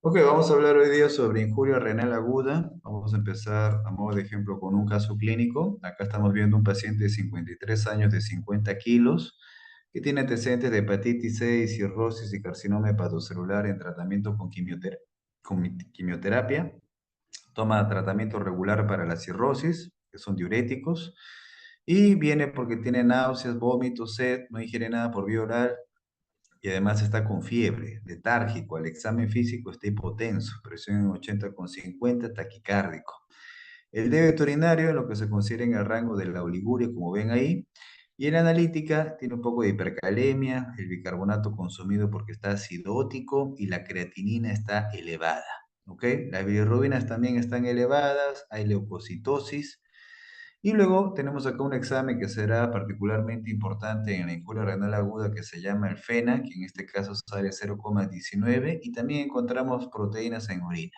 Ok, vamos a hablar hoy día sobre injuria renal aguda. Vamos a empezar a modo de ejemplo con un caso clínico. Acá estamos viendo un paciente de 53 años de 50 kilos que tiene antecedentes de hepatitis C, y cirrosis y carcinoma hepatocelular en tratamiento con quimioterapia. Toma tratamiento regular para la cirrosis, que son diuréticos, y viene porque tiene náuseas, vómitos, sed, no ingiere nada por vía oral y además está con fiebre, letárgico, al examen físico está hipotenso, presión en 80,50, taquicárdico. El débito urinario en lo que se considera en el rango de la oliguria, como ven ahí, y en la analítica tiene un poco de hipercalemia, el bicarbonato consumido porque está acidótico y la creatinina está elevada. ¿Ok? Las bilirrubinas también están elevadas, hay leucocitosis, y luego tenemos acá un examen que será particularmente importante en la injuria renal aguda que se llama el FENA, que en este caso sale 0,19 y también encontramos proteínas en orina.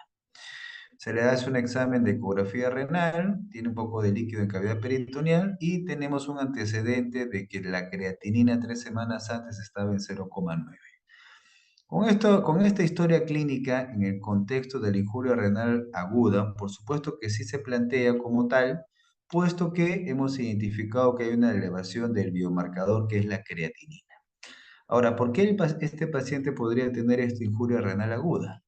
Se le hace un examen de ecografía renal, tiene un poco de líquido en cavidad peritoneal y tenemos un antecedente de que la creatinina 3 semanas antes estaba en 0,9. Con esta historia clínica en el contexto de la injuria renal aguda, por supuesto que sí se plantea como tal, puesto que hemos identificado que hay una elevación del biomarcador que es la creatinina. Ahora, ¿por qué este paciente podría tener esta injuria renal aguda?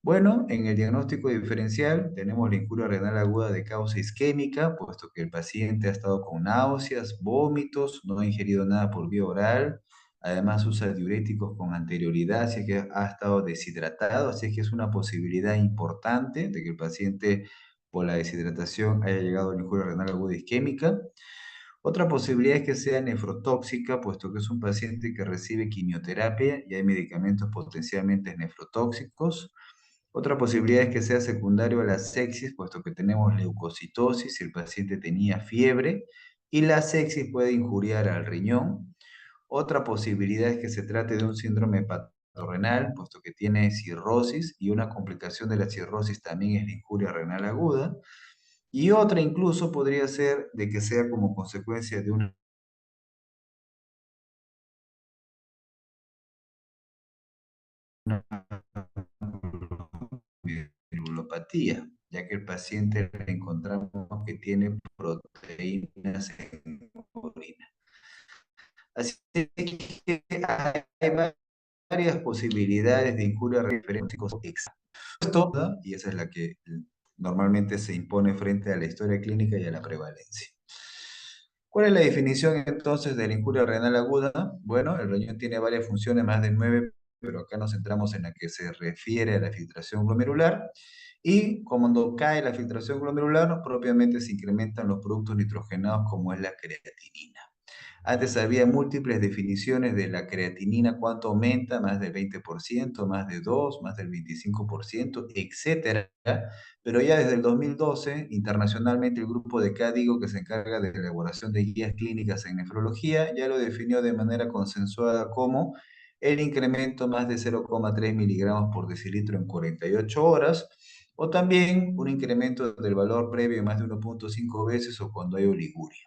Bueno, en el diagnóstico diferencial tenemos la injuria renal aguda de causa isquémica, puesto que el paciente ha estado con náuseas, vómitos, no ha ingerido nada por vía oral, además usa diuréticos con anterioridad, así que ha estado deshidratado, así es que es una posibilidad importante de que el paciente por la deshidratación haya llegado a la injuria renal aguda isquémica. Otra posibilidad es que sea nefrotóxica, puesto que es un paciente que recibe quimioterapia y hay medicamentos potencialmente nefrotóxicos. Otra posibilidad es que sea secundario a la sepsis, puesto que tenemos leucocitosis y el paciente tenía fiebre, y la sepsis puede injuriar al riñón. Otra posibilidad es que se trate de un síndrome hepatorenal, puesto que tiene cirrosis, y una complicación de la cirrosis también es la injuria renal aguda. Y otra incluso podría ser de que sea como consecuencia de una virulopatía, ya que el paciente le encontramos que tiene proteínas en orina. Así que hay varias posibilidades de injuria referencias exactas, y esa es la que normalmente se impone frente a la historia clínica y a la prevalencia. ¿Cuál es la definición entonces de la injuria renal aguda? Bueno, el riñón tiene varias funciones, más de 9, pero acá nos centramos en la que se refiere a la filtración glomerular. Y cuando cae la filtración glomerular, propiamente se incrementan los productos nitrogenados como es la creatinina. Antes había múltiples definiciones de la creatinina, cuánto aumenta, más del 20%, más de 2, más del 25%, etcétera. Pero ya desde el 2012, internacionalmente el grupo de CADIGO, que se encarga de la elaboración de guías clínicas en nefrología, ya lo definió de manera consensuada como el incremento más de 0,3 miligramos por decilitro en 48 horas, o también un incremento del valor previo más de 1,5 veces o cuando hay oliguria.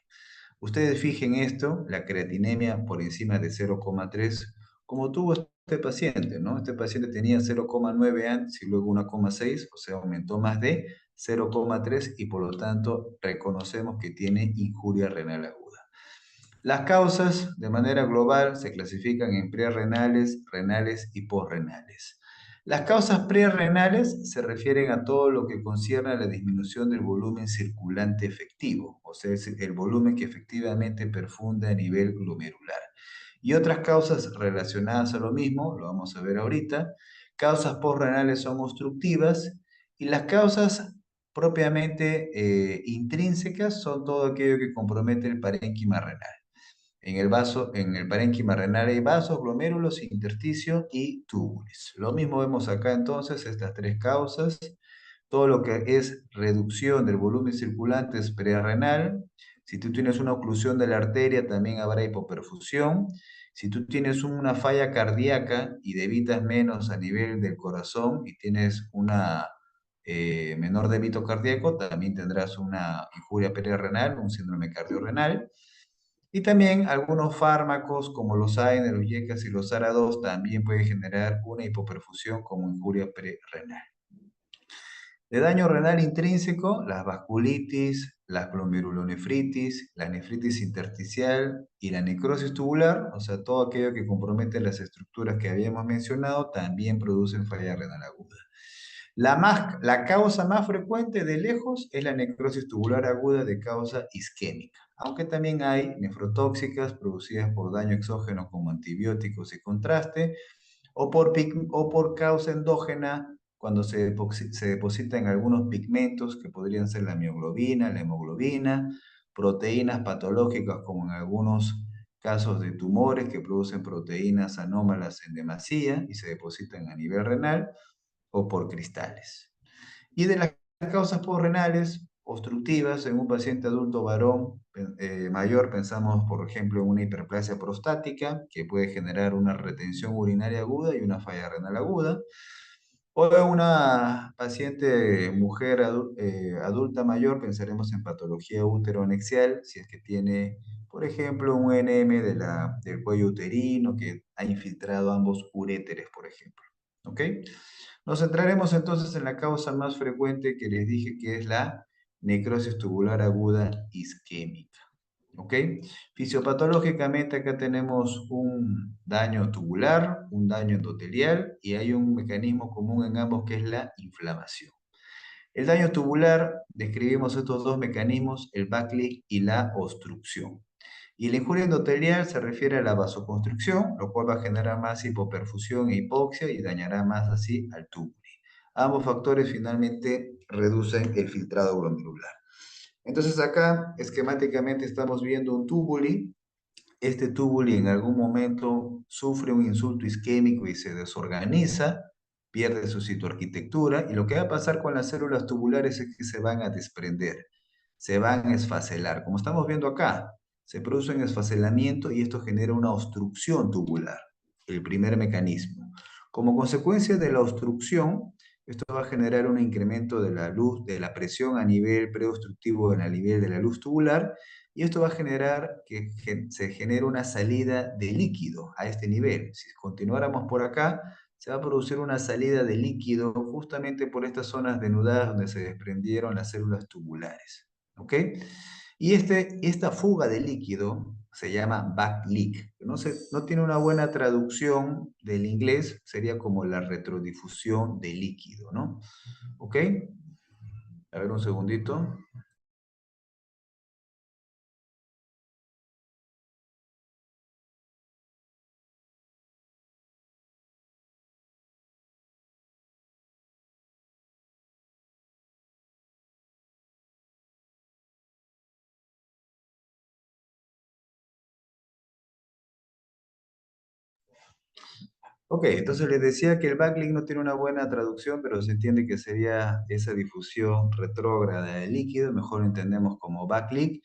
Ustedes fijen esto, la creatinemia por encima de 0,3, como tuvo este paciente, ¿no? Este paciente tenía 0,9 antes y luego 1,6, o sea, aumentó más de 0,3 y por lo tanto reconocemos que tiene injuria renal aguda. Las causas de manera global se clasifican en prerrenales, renales y posrenales. Las causas prerrenales se refieren a todo lo que concierne a la disminución del volumen circulante efectivo, o sea, es el volumen que efectivamente perfunda a nivel glomerular. Y otras causas relacionadas a lo mismo, lo vamos a ver ahorita, causas posrenales son obstructivas y las causas propiamente intrínsecas son todo aquello que compromete el parénquima renal. En el parénquima renal hay vasos, glomérulos, intersticio y túbulos. Lo mismo vemos acá entonces, estas tres causas. Todo lo que es reducción del volumen circulante es prerrenal. Si tú tienes una oclusión de la arteria, también habrá hipoperfusión. Si tú tienes una falla cardíaca y debitas menos a nivel del corazón y tienes una menor débito cardíaco, también tendrás una injuria prerrenal, un síndrome cardiorrenal. Y también algunos fármacos como los AINE, los YECAS y los ARA2 también pueden generar una hipoperfusión como injuria prerrenal. De daño renal intrínseco, las vasculitis, la glomerulonefritis, la nefritis intersticial y la necrosis tubular, o sea, todo aquello que compromete las estructuras que habíamos mencionado, también producen falla renal aguda. La causa más frecuente de lejos es la necrosis tubular aguda de causa isquémica, aunque también hay nefrotóxicas producidas por daño exógeno como antibióticos y contraste, o por causa endógena cuando se depositan algunos pigmentos que podrían ser la mioglobina, la hemoglobina, proteínas patológicas como en algunos casos de tumores que producen proteínas anómalas en demasía y se depositan a nivel renal, o por cristales. Y de las causas postrenales obstructivas en un paciente adulto varón mayor, pensamos por ejemplo en una hiperplasia prostática que puede generar una retención urinaria aguda y una falla renal aguda, o en una paciente mujer adulta mayor, pensaremos en patología útero-anexial, si es que tiene, por ejemplo, un NM del cuello uterino que ha infiltrado ambos uréteres, por ejemplo. ¿Ok? Nos centraremos entonces en la causa más frecuente que les dije, que es la necrosis tubular aguda isquémica. ¿Ok? Fisiopatológicamente acá tenemos un daño tubular, un daño endotelial y hay un mecanismo común en ambos que es la inflamación. El daño tubular, describimos estos dos mecanismos, el backleak y la obstrucción. Y la injuria endotelial se refiere a la vasoconstricción, lo cual va a generar más hipoperfusión e hipoxia y dañará más así al túbulo. Ambos factores finalmente reducen el filtrado glomerular. Entonces acá esquemáticamente estamos viendo un túbuli. Este túbuli en algún momento sufre un insulto isquémico y se desorganiza, pierde su citoarquitectura, y lo que va a pasar con las células tubulares es que se van a desprender, se van a esfacelar. Como estamos viendo acá, se produce un esfacelamiento y esto genera una obstrucción tubular, el primer mecanismo. Como consecuencia de la obstrucción, esto va a generar un incremento de la luz, de la presión a nivel preobstructivo en el nivel de la luz tubular, y esto va a generar que se genere una salida de líquido a este nivel. Si continuáramos por acá, se va a producir una salida de líquido justamente por estas zonas denudadas donde se desprendieron las células tubulares. ¿Ok? Y esta fuga de líquido se llama backleak. No tiene una buena traducción del inglés, sería como la retrodifusión de líquido, ¿no? ¿Ok? A ver un segundito. Ok, entonces les decía que el backlink no tiene una buena traducción, pero se entiende que sería esa difusión retrógrada del líquido, mejor lo entendemos como backlink,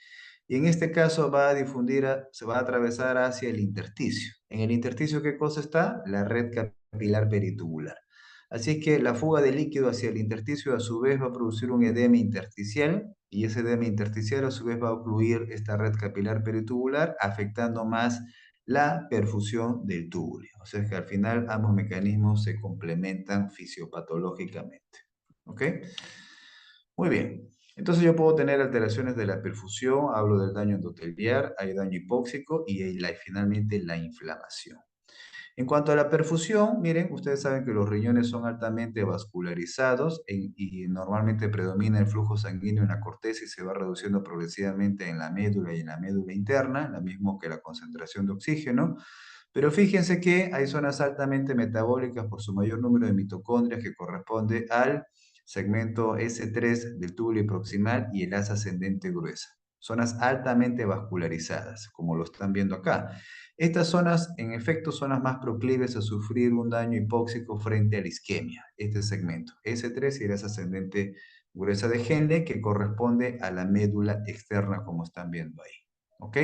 y en este caso va a difundir, se va a atravesar hacia el intersticio. En el intersticio, ¿qué cosa está? La red capilar peritubular. Así que la fuga de líquido hacia el intersticio a su vez va a producir un edema intersticial, y ese edema intersticial a su vez va a ocluir esta red capilar peritubular, afectando más la perfusión del túbulo. O sea que al final ambos mecanismos se complementan fisiopatológicamente. ¿Ok? Muy bien. Entonces yo puedo tener alteraciones de la perfusión, hablo del daño endotelial, hay daño hipóxico y hay finalmente la inflamación. En cuanto a la perfusión, miren, ustedes saben que los riñones son altamente vascularizados y normalmente predomina el flujo sanguíneo en la corteza y se va reduciendo progresivamente en la médula y en la médula interna, lo mismo que la concentración de oxígeno. Pero fíjense que hay zonas altamente metabólicas por su mayor número de mitocondrias que corresponde al segmento S3 del túbulo proximal y el asa ascendente gruesa. Zonas altamente vascularizadas, como lo están viendo acá. Estas zonas, en efecto, son las más proclives a sufrir un daño hipóxico frente a la isquemia. Este segmento, S3 y el asa ascendente gruesa de Henle, que corresponde a la médula externa, como están viendo ahí. ¿Ok?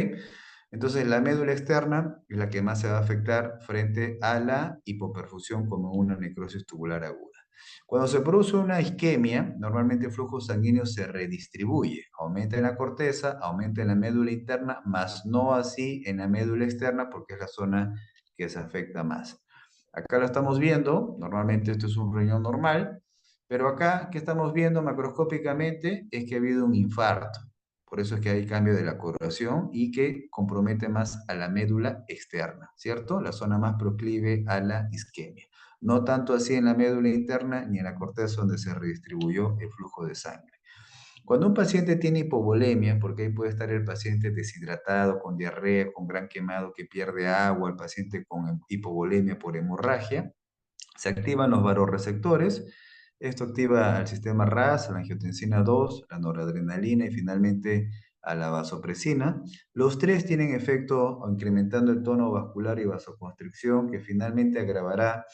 Entonces, la médula externa es la que más se va a afectar frente a la hipoperfusión como una necrosis tubular aguda. Cuando se produce una isquemia, normalmente el flujo sanguíneo se redistribuye, aumenta en la corteza, aumenta en la médula interna, más no así en la médula externa porque es la zona que se afecta más. Acá lo estamos viendo, normalmente esto es un riñón normal, pero acá que estamos viendo macroscópicamente es que ha habido un infarto. Por eso es que hay cambio de la coloración y que compromete más a la médula externa, ¿cierto? La zona más proclive a la isquemia. No tanto así en la médula interna ni en la corteza donde se redistribuyó el flujo de sangre. Cuando un paciente tiene hipovolemia, porque ahí puede estar el paciente deshidratado, con diarrea, con gran quemado que pierde agua, el paciente con hipovolemia por hemorragia, se activan los vasoreceptores. Esto activa al sistema RAS, a la angiotensina 2, la noradrenalina y finalmente a la vasopresina. Los tres tienen efecto incrementando el tono vascular y vasoconstricción, que finalmente agravará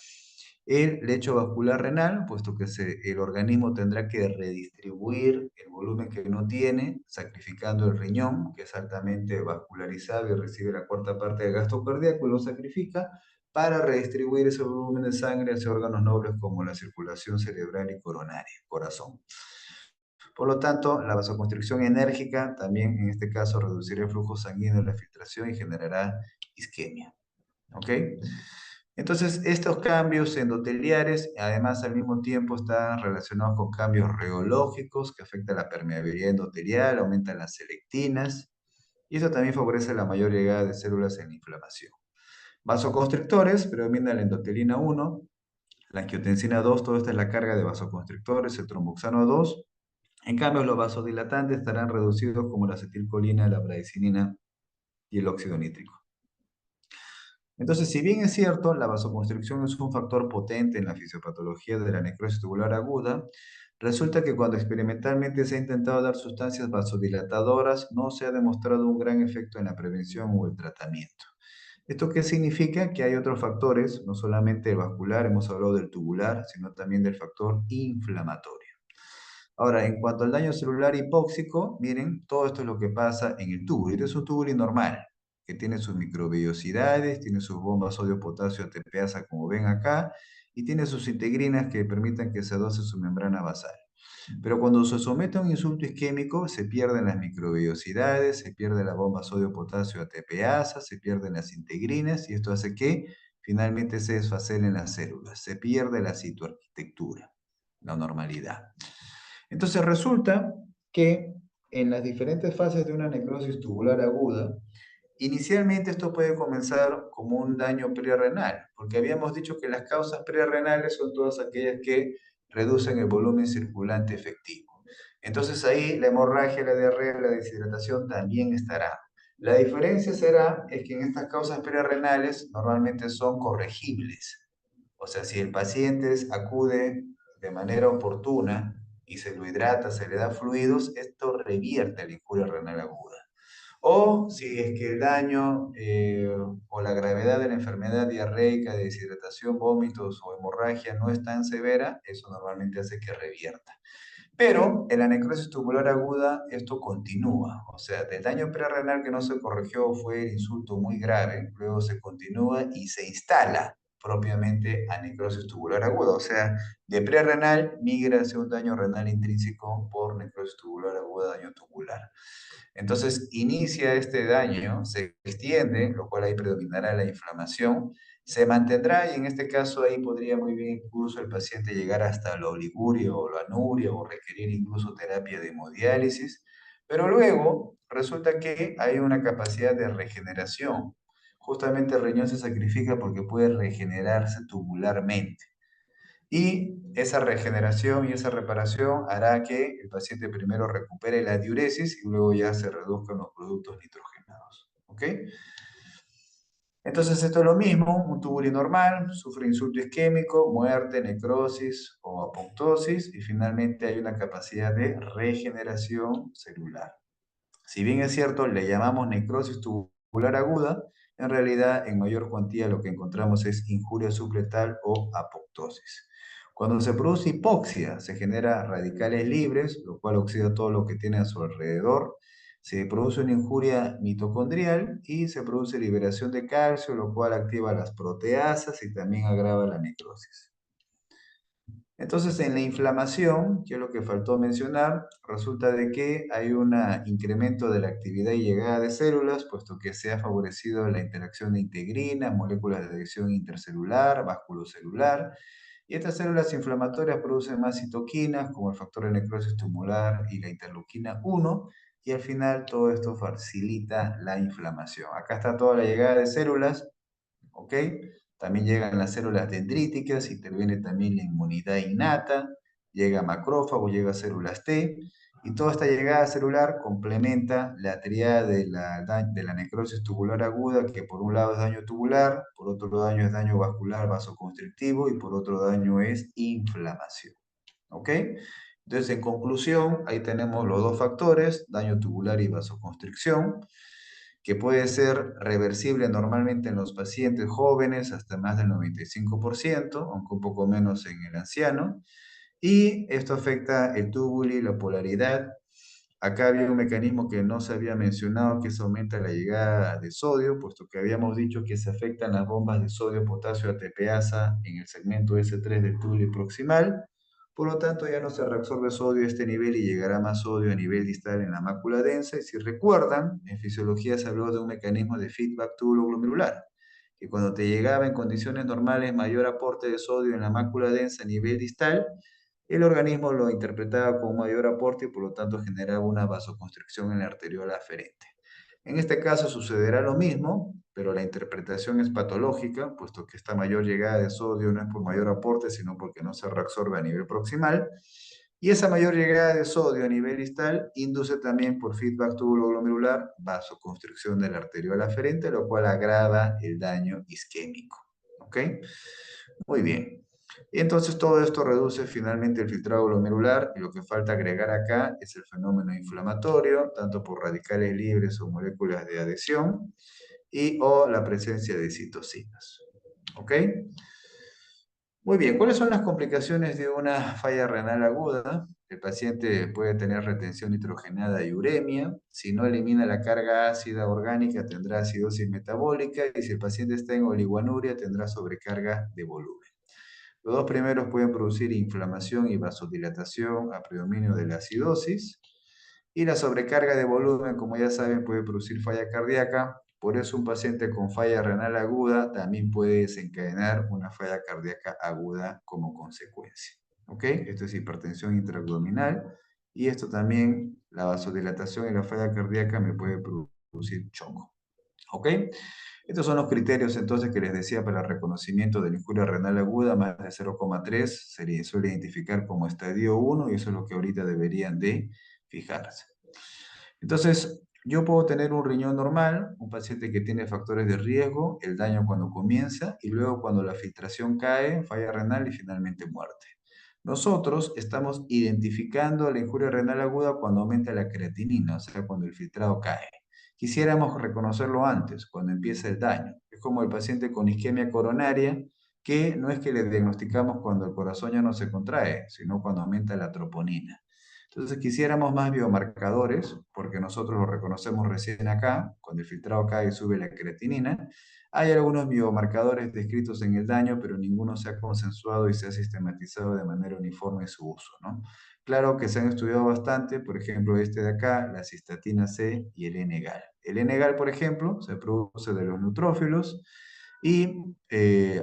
el lecho vascular renal, puesto que el organismo tendrá que redistribuir el volumen que no tiene, sacrificando el riñón, que es altamente vascularizado y recibe la cuarta parte del gasto cardíaco, y lo sacrifica para redistribuir ese volumen de sangre hacia órganos nobles como la circulación cerebral y coronaria, corazón. Por lo tanto, la vasoconstricción enérgica también en este caso reducirá el flujo sanguíneo, la filtración y generará isquemia. ¿Ok? Entonces, estos cambios endoteliares, además al mismo tiempo están relacionados con cambios reológicos que afectan la permeabilidad endotelial, aumentan las selectinas y eso también favorece la mayor llegada de células en inflamación. Vasoconstrictores, predomina la endotelina 1, la angiotensina 2, toda esta es la carga de vasoconstrictores, el tromboxano 2. En cambio, los vasodilatantes estarán reducidos como la acetilcolina, la bradicinina y el óxido nítrico. Entonces, si bien es cierto, la vasoconstricción es un factor potente en la fisiopatología de la necrosis tubular aguda, resulta que cuando experimentalmente se ha intentado dar sustancias vasodilatadoras, no se ha demostrado un gran efecto en la prevención o el tratamiento. ¿Esto qué significa? Que hay otros factores, no solamente el vascular, hemos hablado del tubular, sino también del factor inflamatorio. Ahora, en cuanto al daño celular hipóxico, miren, todo esto es lo que pasa en el túbulo. Este es un túbulo normal, que tiene sus microvellosidades, tiene sus bombas sodio-potasio ATPasa, como ven acá, y tiene sus integrinas que permiten que se adose su membrana basal. Pero cuando se somete a un insulto isquémico, se pierden las microvellosidades, se pierde la bomba sodio-potasio ATPasa, se pierden las integrinas, y esto hace que finalmente se desfacelen las células, se pierde la citoarquitectura, la normalidad. Entonces resulta que en las diferentes fases de una necrosis tubular aguda, inicialmente esto puede comenzar como un daño prerrenal, porque habíamos dicho que las causas prerrenales son todas aquellas que reducen el volumen circulante efectivo. Entonces ahí la hemorragia, la diarrea, la deshidratación también estará. La diferencia será es que en estas causas prerrenales normalmente son corregibles. O sea, si el paciente acude de manera oportuna y se lo hidrata, se le da fluidos, esto revierte la injuria renal aguda. O si es que el daño o la gravedad de la enfermedad diarreica, de deshidratación, vómitos o hemorragia no es tan severa, eso normalmente hace que revierta. Pero en la necrosis tubular aguda esto continúa, o sea, del daño prerrenal que no se corrigió fue el insulto muy grave, luego se continúa y se instala propiamente a necrosis tubular aguda, o sea, de prerrenal migra hacia un daño renal intrínseco por necrosis tubular aguda, daño tubular. Entonces inicia este daño, se extiende, lo cual ahí predominará la inflamación, se mantendrá y en este caso ahí podría muy bien incluso el paciente llegar hasta la oliguria o la anuria o requerir incluso terapia de hemodiálisis, pero luego resulta que hay una capacidad de regeneración. Justamente el riñón se sacrifica porque puede regenerarse tubularmente. Y esa regeneración y esa reparación hará que el paciente primero recupere la diuresis y luego ya se reduzcan los productos nitrogenados. ¿Ok? Entonces esto es lo mismo, un tubuli normal, sufre insulto isquémico, muerte, necrosis o apoptosis y finalmente hay una capacidad de regeneración celular. Si bien es cierto, le llamamos necrosis tubular aguda, en realidad en mayor cuantía lo que encontramos es injuria supletal o apoptosis. Cuando se produce hipoxia, se generan radicales libres, lo cual oxida todo lo que tiene a su alrededor. Se produce una injuria mitocondrial y se produce liberación de calcio, lo cual activa las proteasas y también agrava la necrosis. Entonces, en la inflamación, que es lo que faltó mencionar, resulta de que hay un incremento de la actividad y llegada de células, puesto que se ha favorecido la interacción de integrinas, moléculas de adhesión intercelular, vasculocelular, y estas células inflamatorias producen más citoquinas, como el factor de necrosis tumoral y la interleuquina 1, y al final todo esto facilita la inflamación. Acá está toda la llegada de células, ¿ok? También llegan las células dendríticas, interviene también la inmunidad innata, llega macrófago, llega células T, y toda esta llegada celular complementa la triada de la necrosis tubular aguda, que por un lado es daño tubular, por otro daño es daño vascular vasoconstrictivo y por otro daño es inflamación. ¿Ok? Entonces, en conclusión, ahí tenemos los dos factores, daño tubular y vasoconstricción, que puede ser reversible normalmente en los pacientes jóvenes hasta más del 95%, aunque un poco menos en el anciano. Y esto afecta el túbulo y la polaridad. Acá había un mecanismo que no se había mencionado, que se aumenta la llegada de sodio, puesto que habíamos dicho que se afectan las bombas de sodio-potasio ATPasa en el segmento S3 del túbulo proximal. Por lo tanto, ya no se reabsorbe sodio a este nivel y llegará más sodio a nivel distal en la mácula densa. Y si recuerdan, en fisiología se habló de un mecanismo de feedback tubulo-glomerular, que cuando te llegaba en condiciones normales mayor aporte de sodio en la mácula densa a nivel distal, el organismo lo interpretaba con mayor aporte y por lo tanto generaba una vasoconstricción en la arteriola aferente. En este caso sucederá lo mismo, pero la interpretación es patológica, puesto que esta mayor llegada de sodio no es por mayor aporte, sino porque no se reabsorbe a nivel proximal. Y esa mayor llegada de sodio a nivel distal induce también por feedback tubulo-glomerular vasoconstricción de la arteriola aferente, lo cual agrava el daño isquémico. ¿Ok? Muy bien. Y entonces todo esto reduce finalmente el filtrado glomerular y lo que falta agregar acá es el fenómeno inflamatorio, tanto por radicales libres o moléculas de adhesión y o la presencia de citocinas. ¿Ok? Muy bien, ¿cuáles son las complicaciones de una falla renal aguda? El paciente puede tener retención nitrogenada y uremia. Si no elimina la carga ácida orgánica, tendrá acidosis metabólica. Y si el paciente está en oligoanuria, tendrá sobrecarga de volumen. Los dos primeros pueden producir inflamación y vasodilatación a predominio de la acidosis. Y la sobrecarga de volumen, como ya saben, puede producir falla cardíaca. Por eso un paciente con falla renal aguda también puede desencadenar una falla cardíaca aguda como consecuencia. ¿Ok? Esto es hipertensión intraabdominal. Y esto también, la vasodilatación y la falla cardíaca me puede producir choco. ¿Ok? Estos son los criterios entonces que les decía para el reconocimiento de la injuria renal aguda, más de 0,3 se suele identificar como estadio 1 y eso es lo que ahorita deberían de fijarse. Entonces, yo puedo tener un riñón normal, un paciente que tiene factores de riesgo, el daño cuando comienza y luego cuando la filtración cae, falla renal y finalmente muerte. Nosotros estamos identificando la injuria renal aguda cuando aumenta la creatinina, o sea, cuando el filtrado cae. Quisiéramos reconocerlo antes, cuando empieza el daño. Es como el paciente con isquemia coronaria, que no es que le diagnosticamos cuando el corazón ya no se contrae, sino cuando aumenta la troponina. Entonces quisiéramos más biomarcadores, porque nosotros lo reconocemos recién acá, cuando el filtrado cae y sube la creatinina. Hay algunos biomarcadores descritos en el daño, pero ninguno se ha consensuado y se ha sistematizado de manera uniforme su uso, ¿no? Claro que se han estudiado bastante, por ejemplo, este de acá, la cistatina C y el N-gal. El N-gal, por ejemplo, se produce de los neutrófilos y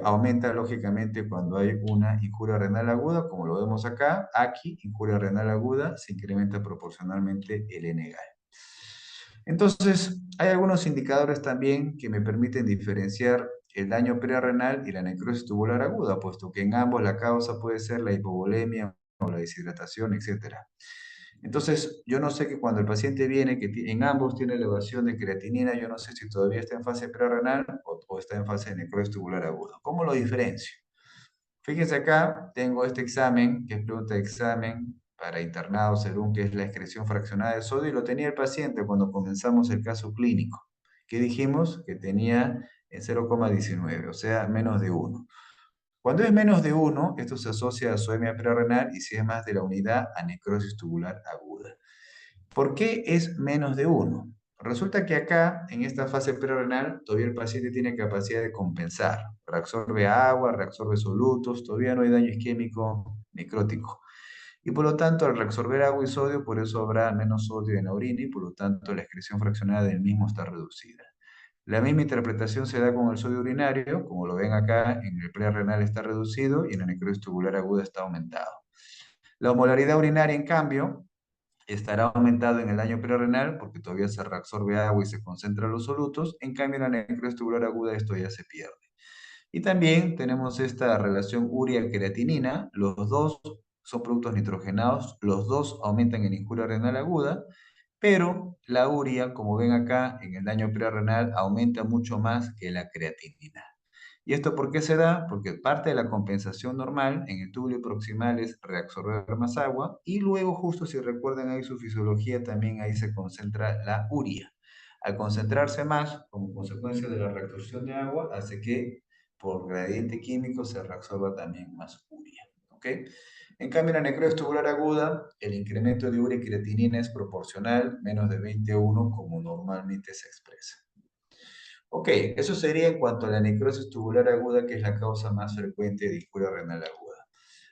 aumenta lógicamente cuando hay una injuria renal aguda, como lo vemos acá. Aquí, injuria renal aguda, se incrementa proporcionalmente el N-gal. Entonces, hay algunos indicadores también que me permiten diferenciar el daño prerenal y la necrosis tubular aguda, puesto que en ambos la causa puede ser la hipovolemia o la deshidratación, etcétera. Entonces, yo no sé que cuando el paciente viene, que en ambos tiene elevación de creatinina, yo no sé si todavía está en fase prerrenal o está en fase de necrosis tubular aguda. ¿Cómo lo diferencio? Fíjense acá, tengo este examen, que es pregunta de examen para internados, según que es la excreción fraccionada de sodio, y lo tenía el paciente cuando comenzamos el caso clínico, que dijimos que tenía en 0,19, o sea, menos de 1. Cuando es menos de 1, esto se asocia a azoemia prerrenal y si es más de la unidad, a necrosis tubular aguda. ¿Por qué es menos de 1? Resulta que acá, en esta fase prerrenal, todavía el paciente tiene capacidad de compensar. Reabsorbe agua, reabsorbe solutos, todavía no hay daño isquémico necrótico. Y por lo tanto, al reabsorber agua y sodio, por eso habrá menos sodio en la orina y por lo tanto la excreción fraccionada del mismo está reducida. La misma interpretación se da con el sodio urinario, como lo ven acá, en el prerrenal está reducido y en la necrosis tubular aguda está aumentado. La osmolaridad urinaria, en cambio, estará aumentado en el daño prerrenal porque todavía se reabsorbe agua y se concentran los solutos, en cambio en la necrosis tubular aguda esto ya se pierde. Y también tenemos esta relación urea-creatinina, los dos son productos nitrogenados, los dos aumentan en injuria renal aguda, pero la urea, como ven acá en el daño prerrenal, aumenta mucho más que la creatinina. ¿Y esto por qué se da? Porque parte de la compensación normal en el túbulo proximal es reabsorber más agua y luego, justo si recuerdan ahí su fisiología, también ahí se concentra la urea. Al concentrarse más, como consecuencia de la reabsorción de agua, hace que por gradiente químico se reabsorba también más urea. ¿Ok? En cambio, en la necrosis tubular aguda, el incremento de urea y creatinina es proporcional, menos de 21, como normalmente se expresa. Ok, eso sería en cuanto a la necrosis tubular aguda, que es la causa más frecuente de injuria renal aguda.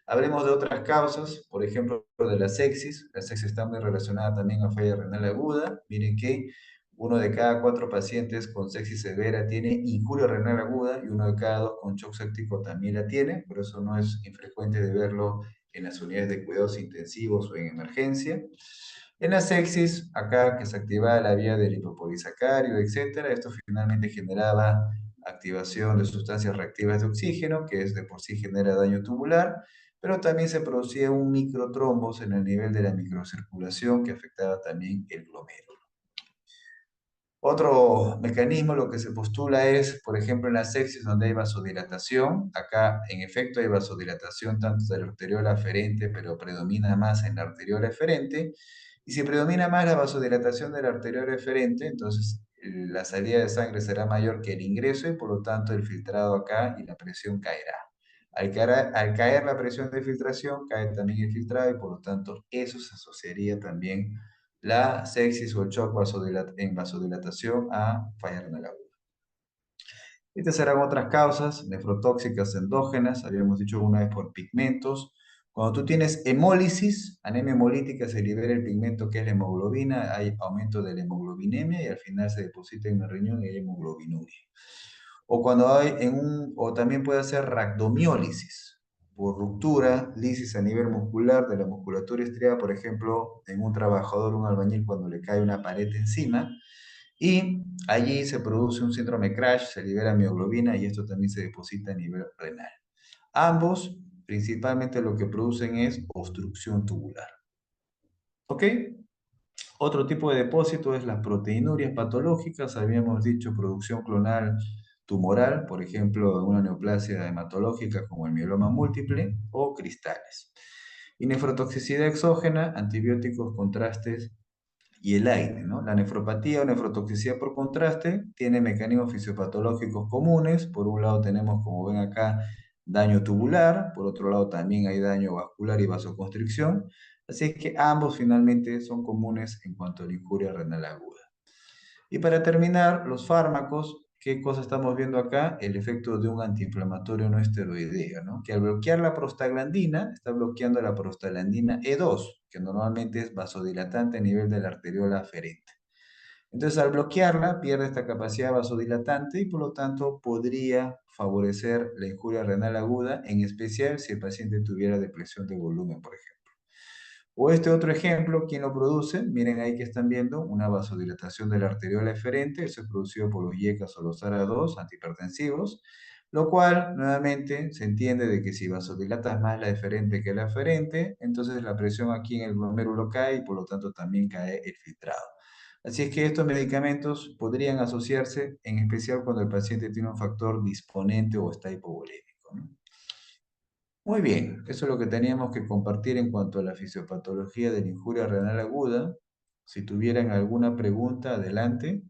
Hablemos de otras causas, por ejemplo, de la sepsis. La sepsis está muy relacionada también a falla renal aguda. Miren que uno de cada 4 pacientes con sepsis severa tiene injuria renal aguda y uno de cada 2 con shock séptico también la tiene. Por eso no es infrecuente de verlo en las unidades de cuidados intensivos o en emergencia. En la sepsis, acá que se activaba la vía del lipopolisacárido, etcétera, esto finalmente generaba activación de sustancias reactivas de oxígeno, que es de por sí genera daño tubular, pero también se producía un microtrombos en el nivel de la microcirculación que afectaba también el glomérulo. Otro mecanismo, lo que se postula es, por ejemplo, en la sepsis donde hay vasodilatación, acá en efecto hay vasodilatación tanto de la arteriola aferente, pero predomina más en la arteriola eferente, y si predomina más la vasodilatación de la arteriola eferente, entonces la salida de sangre será mayor que el ingreso y por lo tanto el filtrado acá y la presión caerá. Al caer la presión de filtración, cae también el filtrado y por lo tanto eso se asociaría también la sepsis o el shock en vasodilatación a falla renal aguda. Estas serán otras causas nefrotóxicas endógenas, habíamos dicho una vez por pigmentos. Cuando tú tienes hemólisis, anemia hemolítica, se libera el pigmento que es la hemoglobina, hay aumento de la hemoglobinemia y al final se deposita en el riñón y hay hemoglobinuria. O cuando o también puede ser rhabdomiólisis, por ruptura, lisis a nivel muscular de la musculatura estriada, por ejemplo, en un trabajador, un albañil, cuando le cae una pared encima, y allí se produce un síndrome crash, se libera mioglobina y esto también se deposita a nivel renal. Ambos, principalmente lo que producen es obstrucción tubular. ¿Ok? Otro tipo de depósito es las proteinurias patológicas, habíamos dicho producción clonal tumoral, por ejemplo, una neoplasia hematológica como el mieloma múltiple o cristales. Y nefrotoxicidad exógena, antibióticos, contrastes y el aire, ¿no? La nefropatía o nefrotoxicidad por contraste tiene mecanismos fisiopatológicos comunes. Por un lado tenemos, como ven acá, daño tubular, por otro lado también hay daño vascular y vasoconstricción. Así es que ambos finalmente son comunes en cuanto a la injuria renal aguda. Y para terminar, los fármacos, ¿qué cosa estamos viendo acá? El efecto de un antiinflamatorio no esteroideo, ¿no? Que al bloquear la prostaglandina, está bloqueando la prostaglandina E2, que normalmente es vasodilatante a nivel de la arteriola aferente. Entonces, al bloquearla, pierde esta capacidad vasodilatante y por lo tanto podría favorecer la injuria renal aguda, en especial si el paciente tuviera depresión de volumen, por ejemplo. O este otro ejemplo, ¿quién lo produce? Miren ahí que están viendo una vasodilatación de la arteriola eferente, eso es producido por los IECAs o los ARA2 antihipertensivos, lo cual nuevamente se entiende de que si vasodilatas más la eferente que la aferente, entonces la presión aquí en el glomérulo cae y por lo tanto también cae el filtrado. Así es que estos medicamentos podrían asociarse en especial cuando el paciente tiene un factor disponente o está hipovolémico, ¿no? Muy bien, eso es lo que teníamos que compartir en cuanto a la fisiopatología de la injuria renal aguda. Si tuvieran alguna pregunta, adelante.